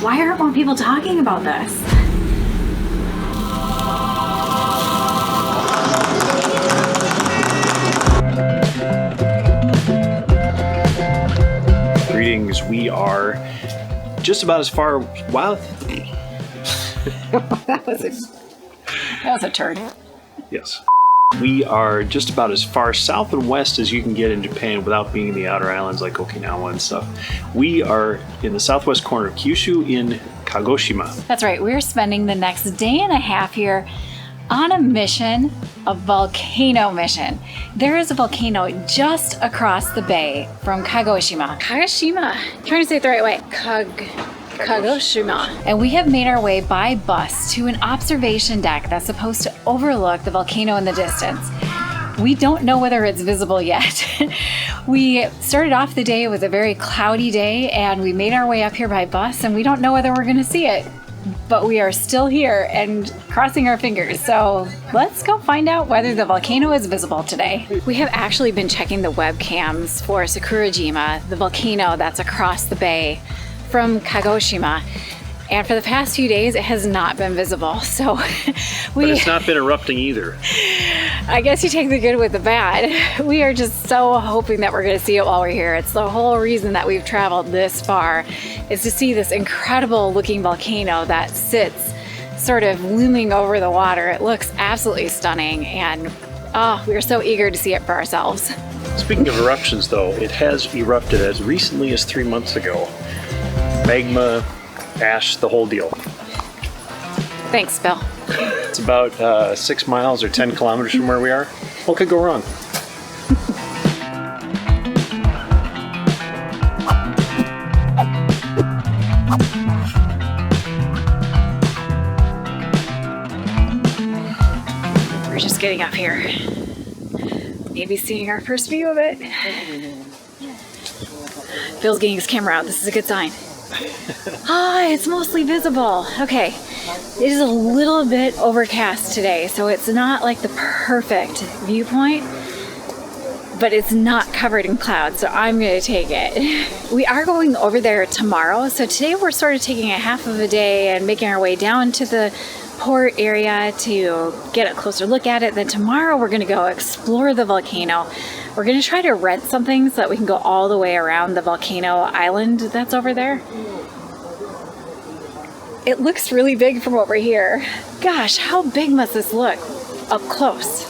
Why aren't more people talking about this? Greetings, we are just about as far... Wow. That was a turd. Yes. We are just about as far south and west as you can get in Japan without being in the outer islands like Okinawa and stuff. We are in the southwest corner of Kyushu in Kagoshima. That's right. We're spending the next day and a half here on a mission, a volcano mission. There is a volcano just across the bay from Kagoshima. Kagoshima. I'm trying to say it the right way. Kagoshima. And we have made our way by bus to an observation deck that's supposed to overlook the volcano in the distance. We don't know whether it's visible yet. We started off the day, it was a very cloudy day, and we made our way up here by bus, and we don't know whether we're gonna see it. But we are still here and crossing our fingers. So let's go find out whether the volcano is visible today. We have actually been checking the webcams for Sakurajima, the volcano that's across the bay from Kagoshima. And for the past few days, it has not been visible. So But it's not been erupting either. I guess you take the good with the bad. We are just so hoping that we're gonna see it while we're here. It's the whole reason that we've traveled this far, is to see this incredible looking volcano that sits sort of looming over the water. It looks absolutely stunning, and we're so eager to see it for ourselves. Speaking of eruptions though, it has erupted as recently as 3 months ago. Magma, ash, the whole deal. Thanks, Bill. It's about 6 miles or 10 kilometers from where we are. What could go wrong? We're just getting up here. Maybe seeing our first view of it. Bill's getting his camera out. This is a good sign. It's mostly visible. Okay, it is a little bit overcast today, so it's not like the perfect viewpoint, but it's not covered in clouds, so I'm gonna take it. We are going over there tomorrow, so today we're sort of taking a half of a day and making our way down to the port area to get a closer look at it. Then tomorrow we're gonna go explore the volcano. We're gonna try to rent something so that we can go all the way around the volcano island that's over there. It looks really big from over here. Gosh, how big must this look up close?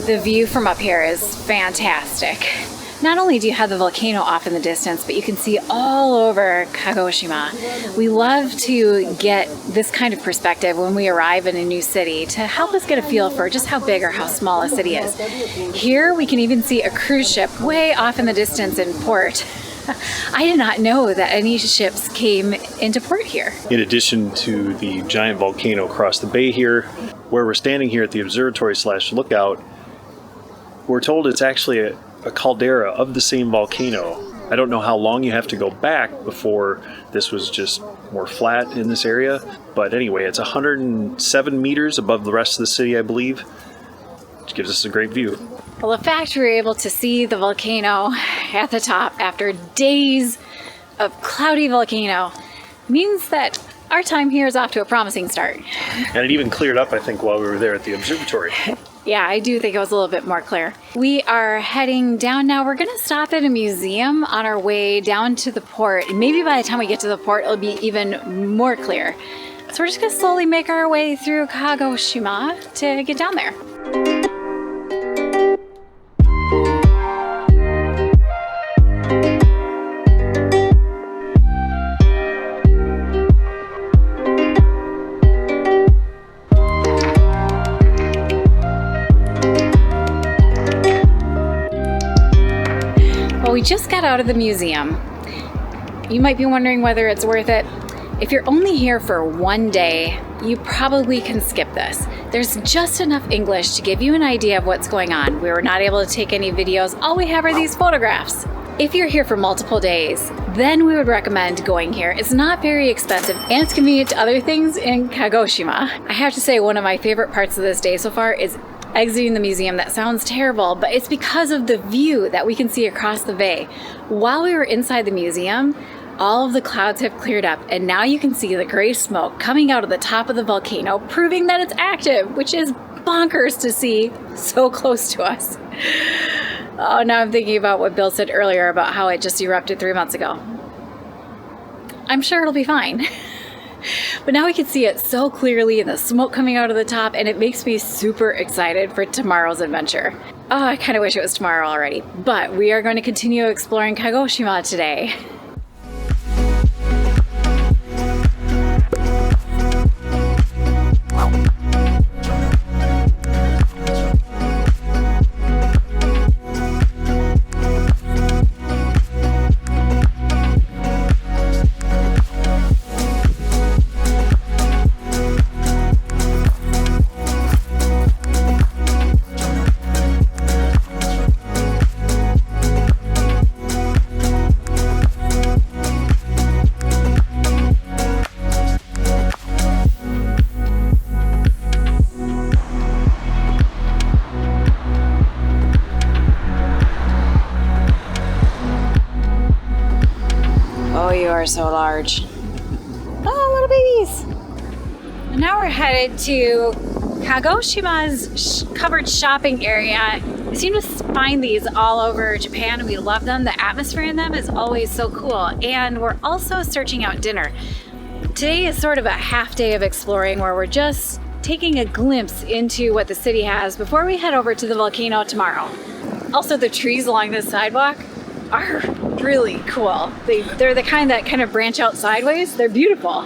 The view from up here is fantastic. Not only do you have the volcano off in the distance, but you can see all over Kagoshima. We love to get this kind of perspective when we arrive in a new city to help us get a feel for just how big or how small a city is. Here we can even see a cruise ship way off in the distance in port. I did not know that any ships came into port here. In addition to the giant volcano across the bay here, where we're standing here at the observatory / lookout, we're told it's actually a caldera of the same volcano. I don't know how long you have to go back before this was just more flat in this area, but anyway, it's 107 meters above the rest of the city, I believe, which gives us a great view. Well, the fact we were able to see the volcano at the top after days of cloudy volcano means that our time here is off to a promising start. And it even cleared up, I think, while we were there at the observatory. Yeah, I do think it was a little bit more clear. We are heading down now. We're gonna stop at a museum on our way down to the port. Maybe by the time we get to the port, it'll be even more clear. So we're just gonna slowly make our way through Kagoshima to get down there. We just got out of the museum. You might be wondering whether it's worth it. If you're only here for one day, you probably can skip this. There's just enough English to give you an idea of what's going on. We were not able to take any videos. All we have are these photographs. If you're here for multiple days, then we would recommend going here. It's not very expensive and it's convenient to other things in Kagoshima. I have to say one of my favorite parts of this day so far is exiting the museum. That sounds terrible, but it's because of the view that we can see across the bay. While we were inside the museum, all of the clouds have cleared up, and now you can see the gray smoke coming out of the top of the volcano, proving that it's active, which is bonkers to see so close to us. Oh, now I'm thinking about what Bill said earlier about how it just erupted 3 months ago. I'm sure it'll be fine. But now we can see it so clearly and the smoke coming out of the top, and it makes me super excited for tomorrow's adventure. Oh, I kind of wish it was tomorrow already. But we are going to continue exploring Kagoshima today. You are so large. Oh, little babies. And now we're headed to Kagoshima's covered shopping area. We seem to find these all over Japan and we love them. The atmosphere in them is always so cool. And we're also searching out dinner. Today is sort of a half day of exploring where we're just taking a glimpse into what the city has before we head over to the volcano tomorrow. Also, the trees along this sidewalk are really cool. They're the kind that kind of branch out sideways. They're beautiful.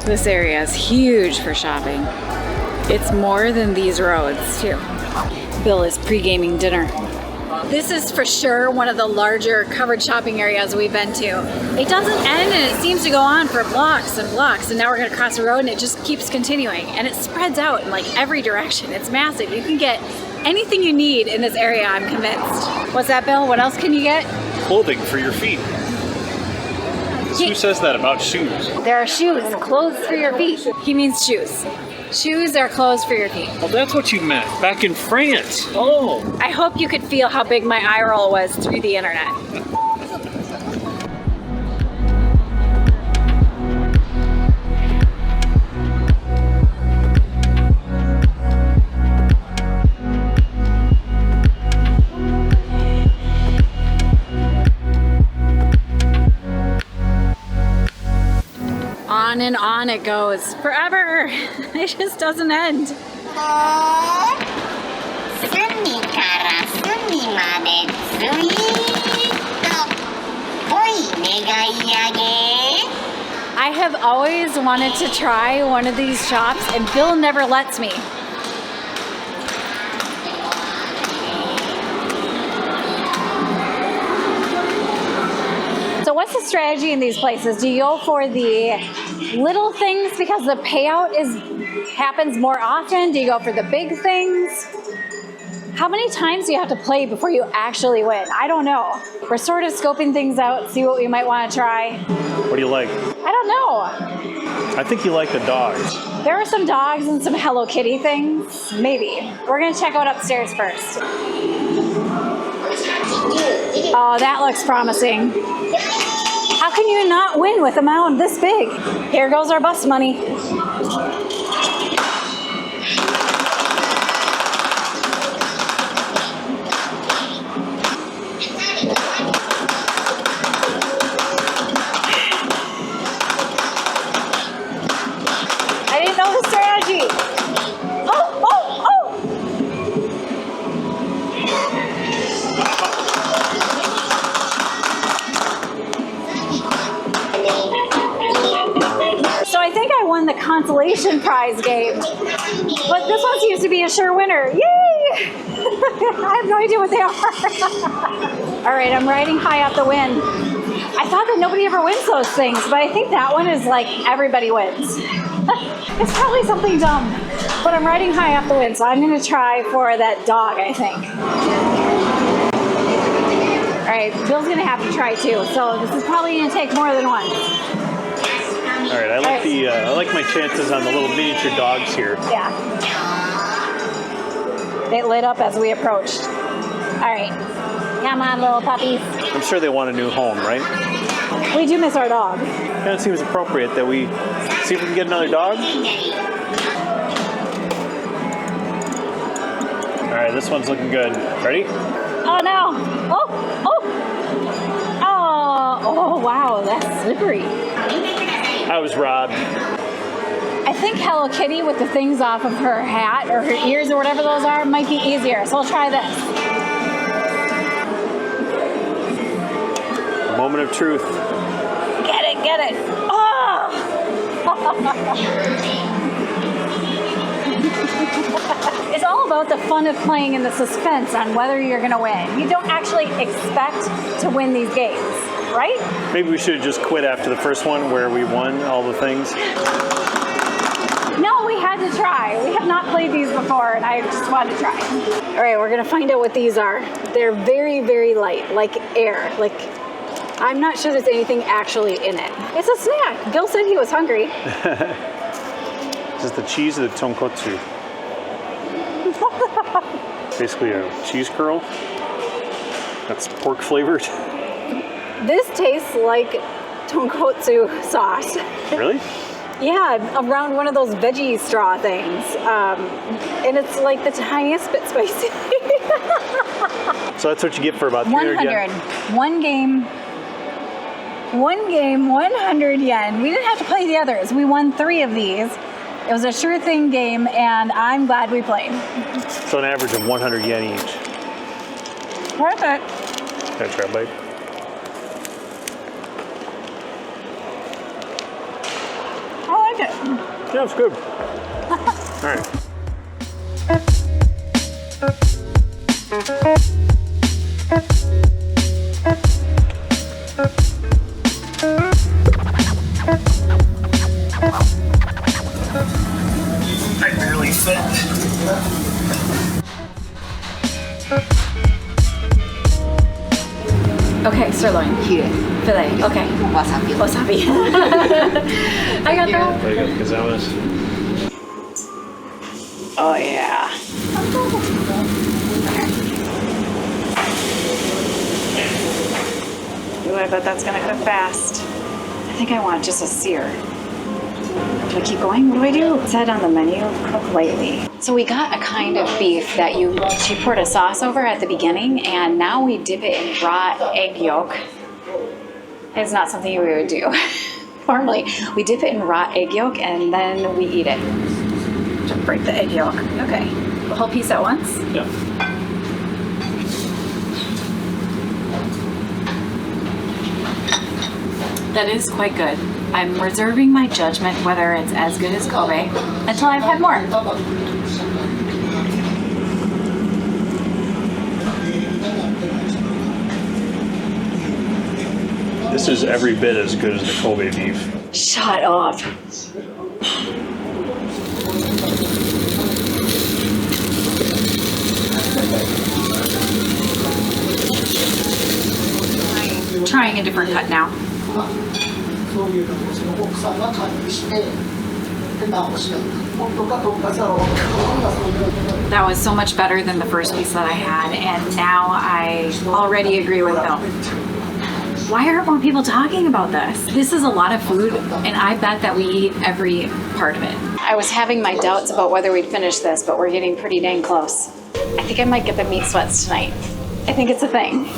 This area is huge for shopping. It's more than these roads too. Bill is pre-gaming dinner. This is for sure one of the larger covered shopping areas we've been to. It doesn't end and it seems to go on for blocks and blocks, and now we're gonna cross the road and it just keeps continuing and it spreads out in like every direction. It's massive. You can get anything you need in this area, I'm convinced. What's that, Bill? What else can you get? Clothing for your feet. Who says that about shoes? There are shoes, clothes for your feet. He means shoes. Shoes are clothes for your feet. Oh, that's what you meant. Back in France. Oh. I hope you could feel how big my eye roll was through the internet. On and on it goes forever. It just doesn't end. I have always wanted to try one of these shops and Bill never lets me. So what's the strategy in these places? Do you go for the little things because the payout happens more often? Do you go for the big things? How many times do you have to play before you actually win? I don't know. We're sort of scoping things out, see what we might want to try. What do you like? I don't know. I think you like the dogs. There are some dogs and some Hello Kitty things. Maybe. We're going to check out upstairs first. Oh, that looks promising. How can you not win with a mound this big? Here goes our bus money. I didn't know the strategy. Oh, oh, oh! So I think I won the consolation prize game, but this one seems to be a sure winner. Yay! I have no idea what they are. All right, I'm riding high up the wind. I thought that nobody ever wins those things, but I think that one is like everybody wins. It's probably something dumb, but I'm riding high up the wind, so I'm gonna try for that dog, I think. right, Bill's gonna have to try too, so this is probably gonna take more than one. All right, I like my chances on the little miniature dogs here. Yeah. They lit up as we approached. All right, come on, little puppies. I'm sure they want a new home, right? We do miss our dog. And it seems appropriate that we see if we can get another dog. All right, this one's looking good. Ready? Oh no! Oh, wow, that's slippery. I was robbed. I think Hello Kitty with the things off of her hat or her ears or whatever those are might be easier, so we'll try this. Moment of truth. Get it! Oh! It's all about the fun of playing and the suspense on whether you're going to win. You don't actually expect to win these games, right? Maybe we should have just quit after the first one where we won all the things. No, we had to try. We have not played these before, and I just wanted to try. All right, we're going to find out what these are. They're very, very light, like air. I'm not sure there's anything actually in it. It's a snack. Gil said he was hungry. This is the cheese of the tonkotsu. Basically a cheese curl. That's pork flavored. This tastes like tonkotsu sauce. Really? Yeah, around one of those veggie straw things. And it's like the tiniest bit spicy. So that's what you get for about 300 yen? One game, 100 yen. We didn't have to play the others. We won 3 of these. It was a sure thing game, and I'm glad we played. So an average of 100 yen each. Worth it. Can I try a bite? I like it. Yeah, it's good. All right. I barely fit. Okay, sirloin. Filet. Okay. Wasabi. I got that. I got gazamas. Oh yeah. Ooh, I bet that's gonna cook fast. I think I want just a sear. Do I keep going? What do I do? It said on the menu, cook lightly. So we got a kind of beef that she poured a sauce over at the beginning, and now we dip it in raw egg yolk. It's not something we would do normally. We dip it in raw egg yolk and then we eat it. To break the egg yolk. Okay. The whole piece at once? Yeah. That is quite good. I'm reserving my judgment whether it's as good as Kobe until I've had more. This is every bit as good as the Kobe beef. Shut up. Trying a different cut now. That was so much better than the first piece that I had, and now I already agree with Bill. Why aren't more people talking about this? This is a lot of food, and I bet that we eat every part of it. I was having my doubts about whether we'd finish this, but we're getting pretty dang close. I think I might get the meat sweats tonight. I think it's a thing.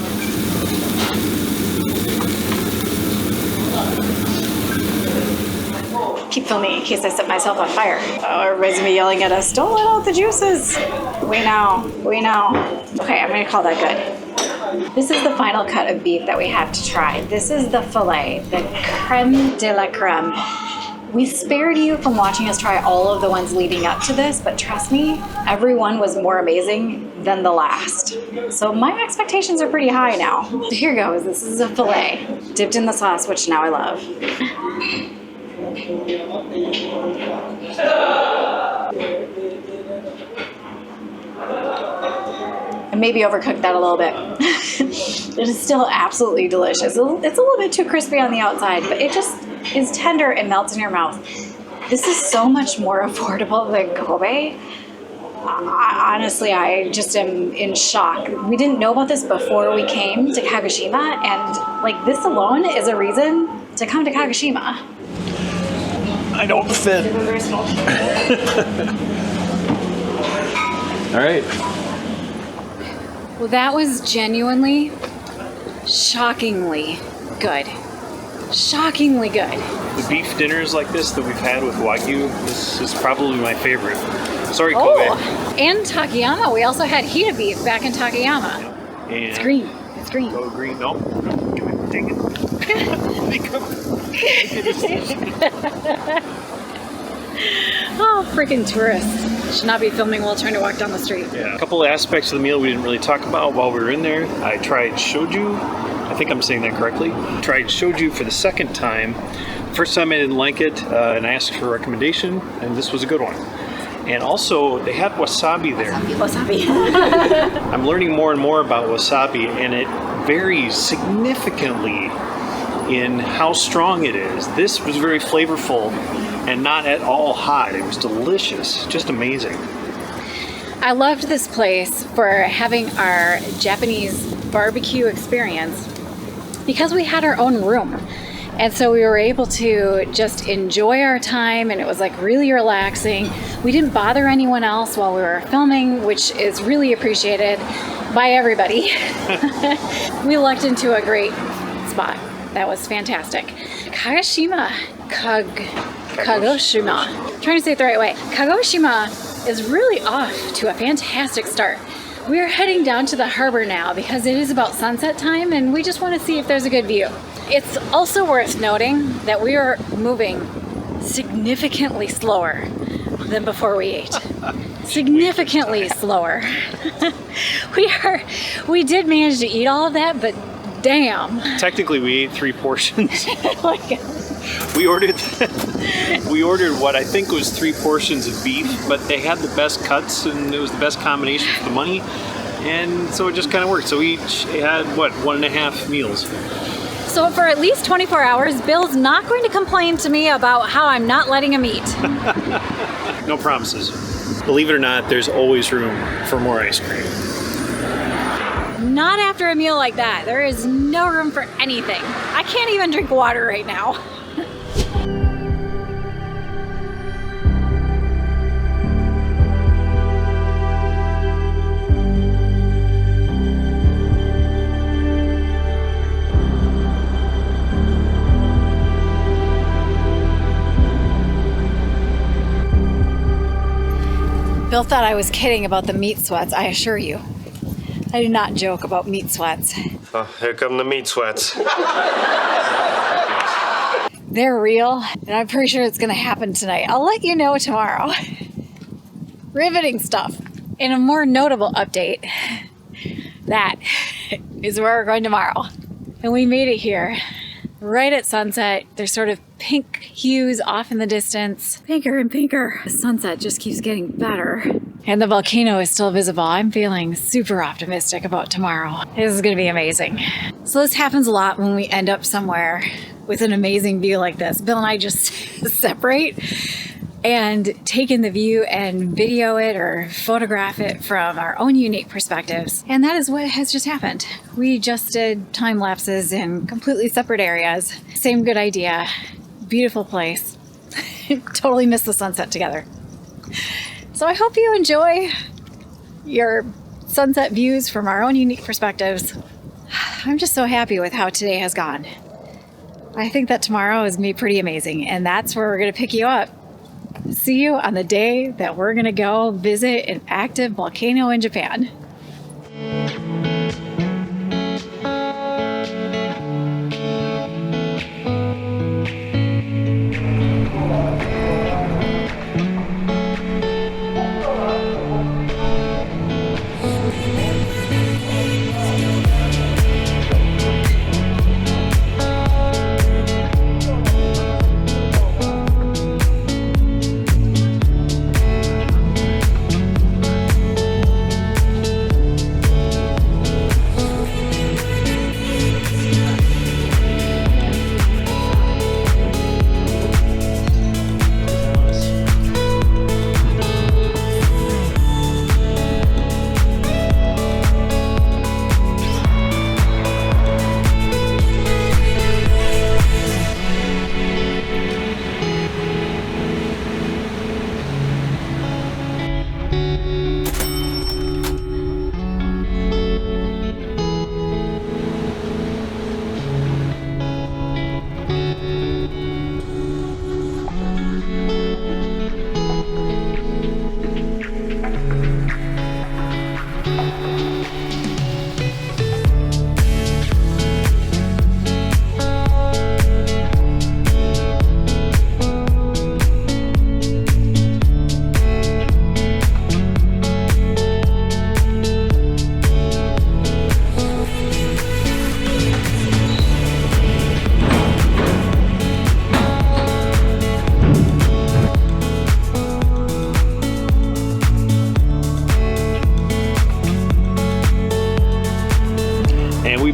Keep filming in case I set myself on fire. Oh, everybody's gonna be yelling at us, don't let out the juices. We know. Okay, I'm gonna call that good. This is the final cut of beef that we have to try. This is the filet, the creme de la creme. We spared you from watching us try all of the ones leading up to this, but trust me, every one was more amazing than the last. So my expectations are pretty high now. So here goes, this is a filet, dipped in the sauce, which now I love. I maybe overcooked that a little bit. It is still absolutely delicious. It's a little bit too crispy on the outside, but it just is tender and melts in your mouth. This is so much more affordable than Kobe. Honestly, I just am in shock. We didn't know about this before we came to Kagoshima, and like this alone is a reason to come to Kagoshima. I don't fit. All right. Well, that was genuinely, shockingly good. Shockingly good. The beef dinners like this that we've had with Wagyu, this is probably my favorite. Sorry, Kobe. Oh, and Takayama. We also had Hita beef back in Takayama. And it's green. It's green. Oh, green. No. Dang it. Oh, freaking tourists. Should not be filming while trying to walk down the street. Yeah. A couple of aspects of the meal we didn't really talk about while we were in there. I tried shoju. I think I'm saying that correctly. Tried shoju for the second time. First time I didn't like it, and I asked for a recommendation, and this was a good one. And also, they had wasabi there. Wasabi. I'm learning more and more about wasabi, and it varies significantly in how strong it is. This was very flavorful and not at all hot. It was delicious, just amazing. I loved this place for having our Japanese barbecue experience because we had our own room. And so we were able to just enjoy our time, and it was like really relaxing. We didn't bother anyone else while we were filming, which is really appreciated by everybody. We lucked into a great spot. That was fantastic. Kagoshima. Kagoshima. I'm trying to say it the right way. Kagoshima is really off to a fantastic start. We are heading down to the harbor now because it is about sunset time, and we just want to see if there's a good view. It's also worth noting that we are moving significantly slower than before we ate. Significantly slower. We did manage to eat all of that, but damn. Technically, we ate 3 portions. Oh my God. We ordered what I think was 3 portions of beef, but they had the best cuts, and it was the best combination for the money, and so it just kind of worked. So we each had, what, 1.5 meals. So for at least 24 hours, Bill's not going to complain to me about how I'm not letting him eat. No promises. Believe it or not, there's always room for more ice cream. Not after a meal like that. There is no room for anything. I can't even drink water right now. Bill thought I was kidding about the meat sweats, I assure you. I do not joke about meat sweats. Oh, here come the meat sweats. They're real, and I'm pretty sure it's gonna happen tonight. I'll let you know tomorrow. Riveting stuff. In a more notable update, that is where we're going tomorrow. And we made it here, right at sunset. There's sort of pink hues off in the distance. Pinker and pinker. The sunset just keeps getting better. And the volcano is still visible. I'm feeling super optimistic about tomorrow. This is gonna be amazing. So this happens a lot when we end up somewhere with an amazing view like this. Bill and I just separate and take in the view and video it or photograph it from our own unique perspectives. And that is what has just happened. We just did time lapses in completely separate areas. Same good idea. Beautiful place. Totally missed the sunset together. So I hope you enjoy your sunset views from our own unique perspectives. I'm just so happy with how today has gone. I think that tomorrow is going to be pretty amazing, and that's where we're going to pick you up. See you on the day that we're going to go visit an active volcano in Japan.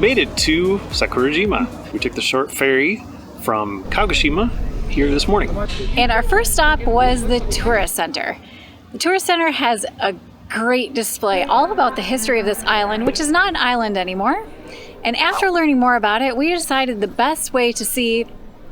made it to Sakurajima. We took the short ferry from Kagoshima here this morning. And our first stop was the tourist center. The tourist center has a great display all about the history of this island, which is not an island anymore. And after learning more about it, we decided the best way to see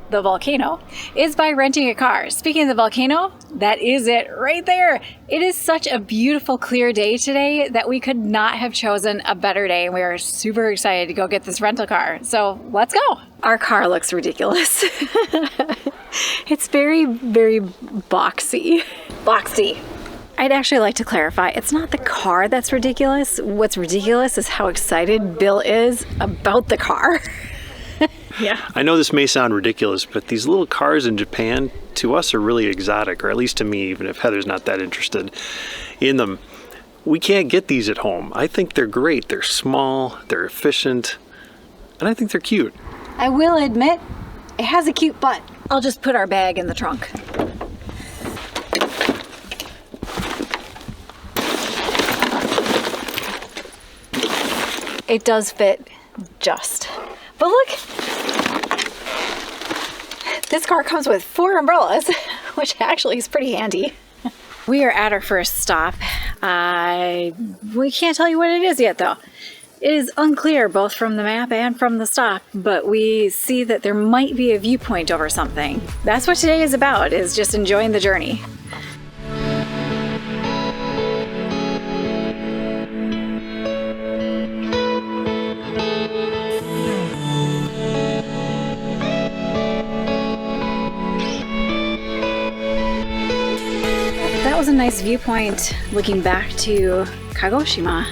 the volcano is by renting a car. Speaking of the volcano, that is it right there. It is such a beautiful, clear day today that we could not have chosen a better day. And we are super excited to go get this rental car. So let's go. Our car looks ridiculous. It's very, very boxy. Boxy. I'd actually like to clarify, it's not the car that's ridiculous. What's ridiculous is how excited Bill is about the car. Yeah. I know this may sound ridiculous, but these little cars in Japan, to us, are really exotic, or at least to me, even if Heather's not that interested in them. We can't get these at home. I think they're great. They're small, they're efficient, and I think they're cute. I will admit, it has a cute butt. I'll just put our bag in the trunk. It does fit just. But look, this car comes with 4 umbrellas, which actually is pretty handy. We are at our first stop. We can't tell you what it is yet though. It is unclear both from the map and from the stop, but we see that there might be a viewpoint over something. That's what today is about, is just enjoying the journey. That was a nice viewpoint looking back to Kagoshima,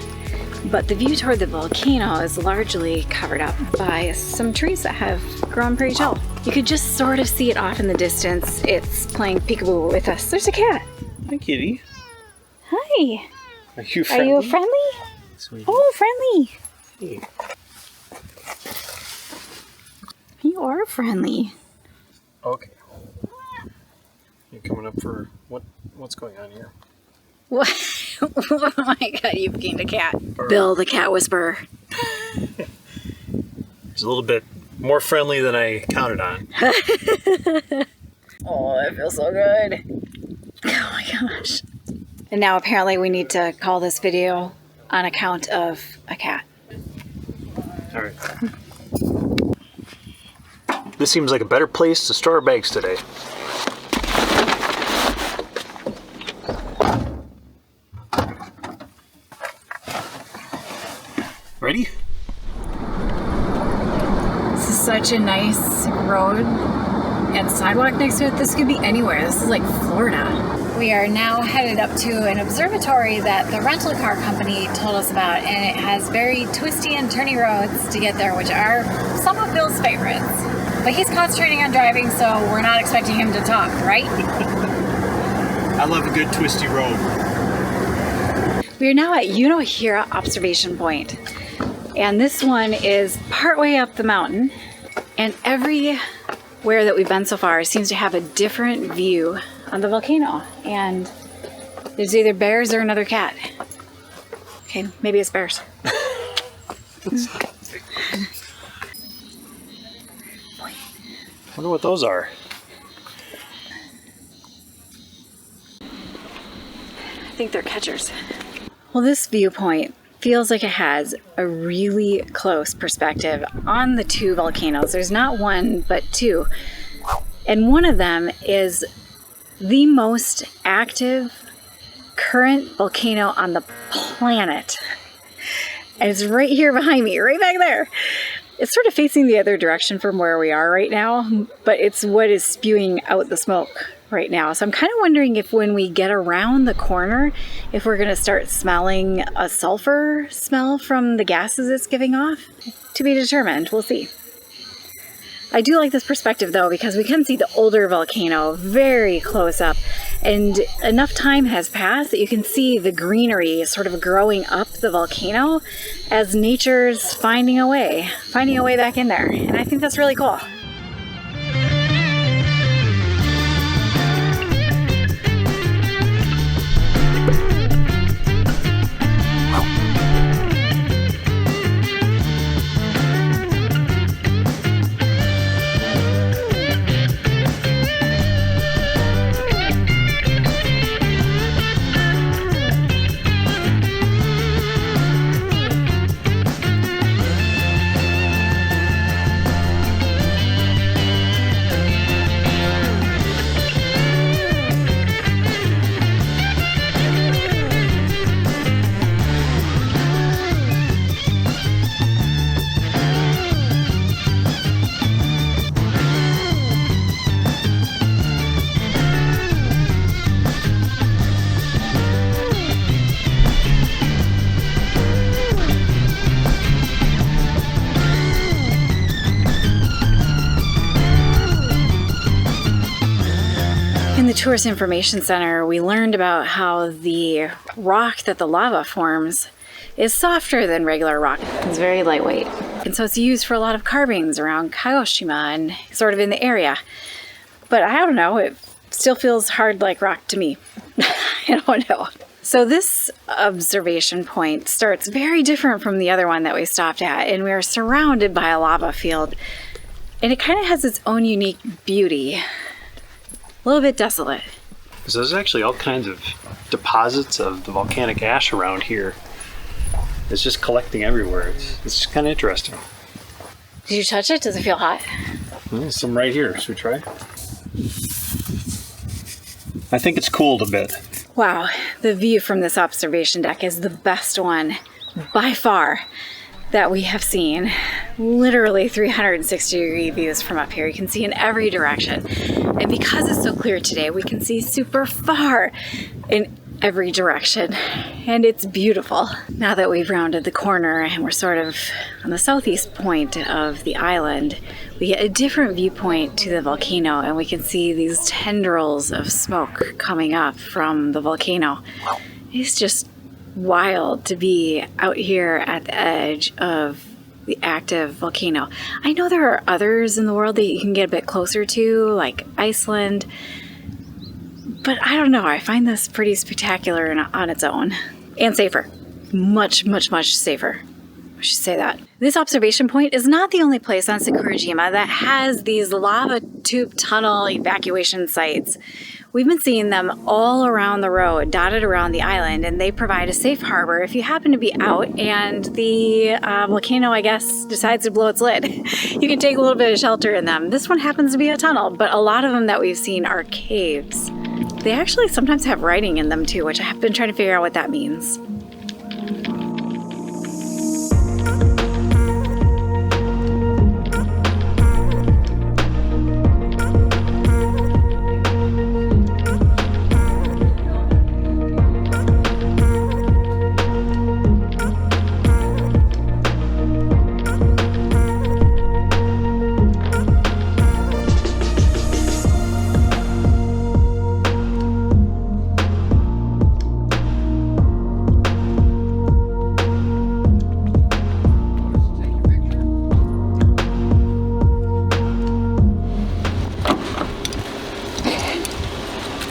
but the view toward the volcano is largely covered up by some trees that have grown pretty tall. You could just sort of see it off in the distance. It's playing peekaboo with us. There's a cat. Hi, kitty. Hi. Are you friendly? Are you friendly? Sweetie. Oh, friendly. Hey. You are friendly. Okay. You're coming up for what's going on here? What? Oh my god, you became a cat. Bill, the cat whisperer. It's a little bit more friendly than I counted on. Oh, that feels so good. Oh my gosh. And now apparently we need to call this video on account of a cat. All right. This seems like a better place to store our bags today. Ready? This is such a nice road and sidewalk next to it. This could be anywhere. This is like Florida. We are now headed up to an observatory that the rental car company told us about, and it has very twisty and turny roads to get there, which are some of Bill's favorites. But he's concentrating on driving, so we're not expecting him to talk, right? I love a good twisty road. We are now at Yunohira Observation Point. And this one is partway up the mountain, and everywhere that we've been so far seems to have a different view on the volcano. And there's either bears or another cat. Okay, maybe it's bears. Wonder what those are. I think they're catchers. Well, this viewpoint feels like it has a really close perspective on the 2 volcanoes. There's not one, but 2. And one of them is the most active current volcano on the planet. And it's right here behind me, right back there. It's sort of facing the other direction from where we are right now, but it's what is spewing out the smoke right now. So I'm kind of wondering if when we get around the corner, if we're going to start smelling a sulfur smell from the gases it's giving off. To be determined. We'll see. I do like this perspective though, because we can see the older volcano very close up, and enough time has passed that you can see the greenery sort of growing up the volcano as nature's finding a way back in there. And I think that's really cool. In the Tourist Information Center, we learned about how the rock that the lava forms is softer than regular rock. It's very lightweight. And so it's used for a lot of carvings around Kagoshima and sort of in the area. But I don't know, it still feels hard like rock to me. I don't know. So this observation point starts very different from the other one that we stopped at, and we are surrounded by a lava field. And it kind of has its own unique beauty. A little bit desolate. So there's actually all kinds of deposits of the volcanic ash around here. It's just collecting everywhere. It's just kind of interesting. Did you touch it? Does it feel hot? There's some right here. Should we try? I think it's cooled a bit. Wow, the view from this observation deck is the best one by far that we have seen. Literally 360-degree views from up here. You can see in every direction. And because it's so clear today, we can see super far in every direction. And it's beautiful. Now that we've rounded the corner and we're sort of on the southeast point of the island, we get a different viewpoint to the volcano, and we can see these tendrils of smoke coming up from the volcano. It's just wild to be out here at the edge of the active volcano. I know there are others in the world that you can get a bit closer to, like Iceland, but I don't know. I find this pretty spectacular on its own, and safer. Much, much, much safer. I should say that. This observation point is not the only place on Sakurajima that has these lava tube tunnel evacuation sites. We've been seeing them all around the road, dotted around the island, and they provide a safe harbor if you happen to be out and the volcano, I guess, decides to blow its lid. You can take a little bit of shelter in them. This one happens to be a tunnel, but a lot of them that we've seen are caves. They actually sometimes have writing in them too, which I have been trying to figure out what that means.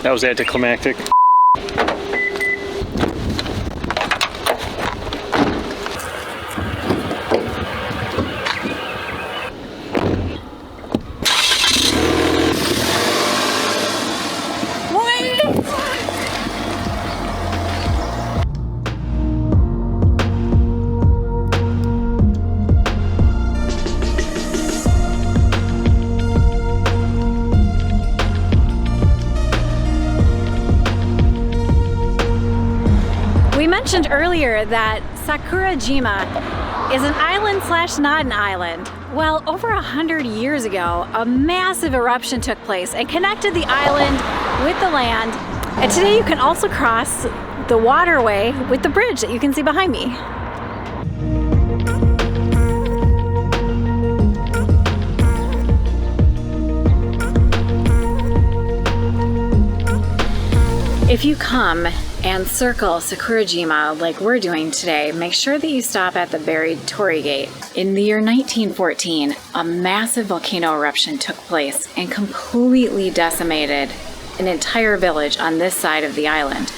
That was anticlimactic. Mentioned earlier that Sakurajima is an island slash not an island. Well, over 100 years ago, a massive eruption took place and connected the island with the land. And today you can also cross the waterway with the bridge that you can see behind me. If you come and circle Sakurajima like we're doing today, make sure that you stop at the buried Torii Gate. In the year 1914, a massive volcano eruption took place and completely decimated an entire village on this side of the island.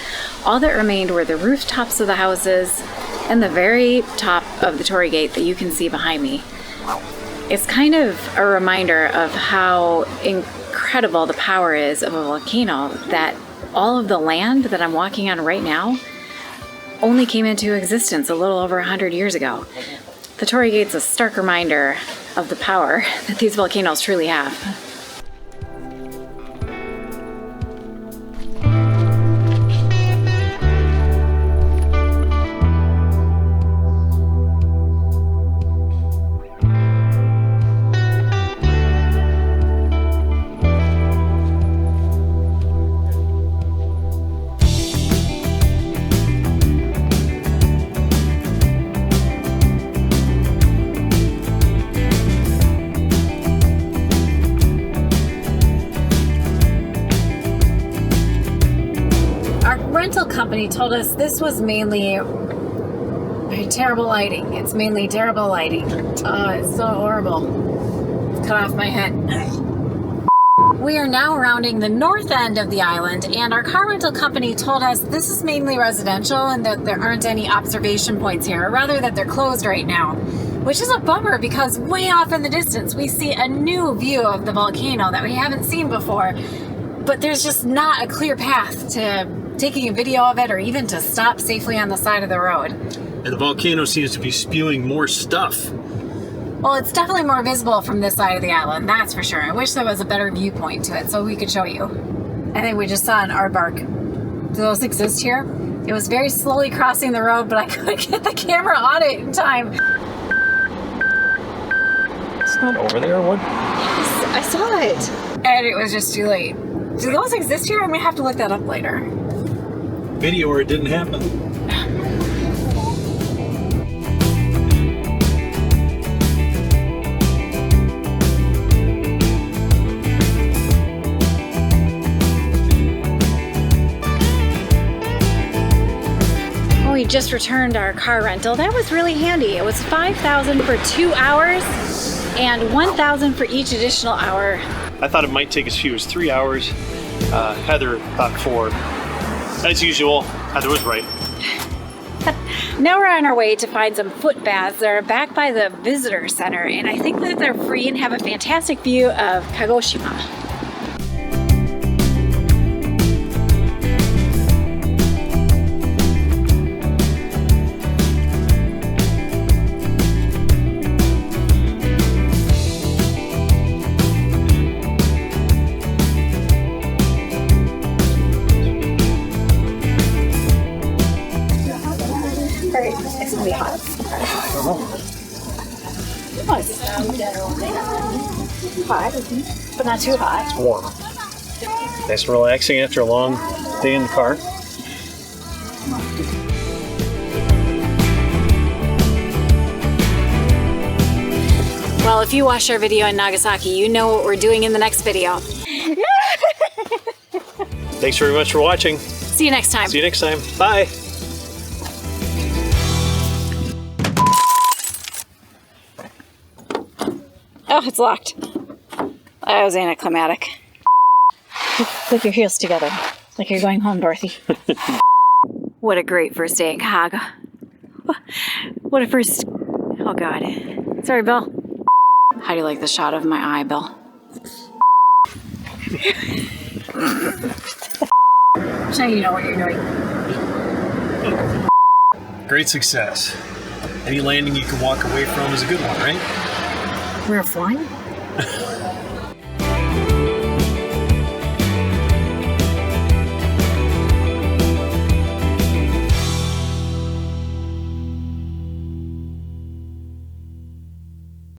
All that remained were the rooftops of the houses and the very top of the Torii Gate that you can see behind me. It's kind of a reminder of how incredible the power is of a volcano, that all of the land that I'm walking on right now only came into existence a little over 100 years ago. The Torii Gate's a stark reminder of the power that these volcanoes truly have. rental company told us this was mainly terrible lighting. It's mainly terrible lighting. Oh, it's so horrible. Cut off my head. We are now rounding the north end of the island, and our car rental company told us this is mainly residential and that there aren't any observation points here, or rather that they're closed right now, which is a bummer because way off in the distance we see a new view of the volcano that we haven't seen before, but there's just not a clear path to taking a video of it or even to stop safely on the side of the road. And the volcano seems to be spewing more stuff. Well, it's definitely more visible from this side of the island, that's for sure. I wish there was a better viewpoint to it so we could show you. I think we just saw an aardvark. Do those exist here? It was very slowly crossing the road, but I couldn't get the camera on it in time. It's not over there, what? Yes, I saw it. And it was just too late. Do those exist here? I may have to look that up later. Video or it didn't happen. We just returned our car rental. That was really handy. It was $5,000 for 2 hours and $1,000 for each additional hour. I thought it might take as few as 3 hours. Heather thought 4. As usual, Heather was right. Now we're on our way to find some footbaths. They're back by the visitor center, and I think that they're free and have a fantastic view of Kagoshima. It's gonna be hot. I don't know. Oh, it's hot, but not too hot. It's warm. Nice and relaxing after a long day in the car. Well, if you watched our video in Nagasaki, you know what we're doing in the next video. Thanks very much for watching. See you next time. See you next time. Bye. Oh, it's locked. That was anticlimactic. Click your heels together, like you're going home, Dorothy. What a great first day in Kaga. What a first... Oh, God. Sorry, Bill. How do you like the shot of my eye, Bill? So you know what you're doing. Great success. Any landing you can walk away from is a good one, right? We're flying?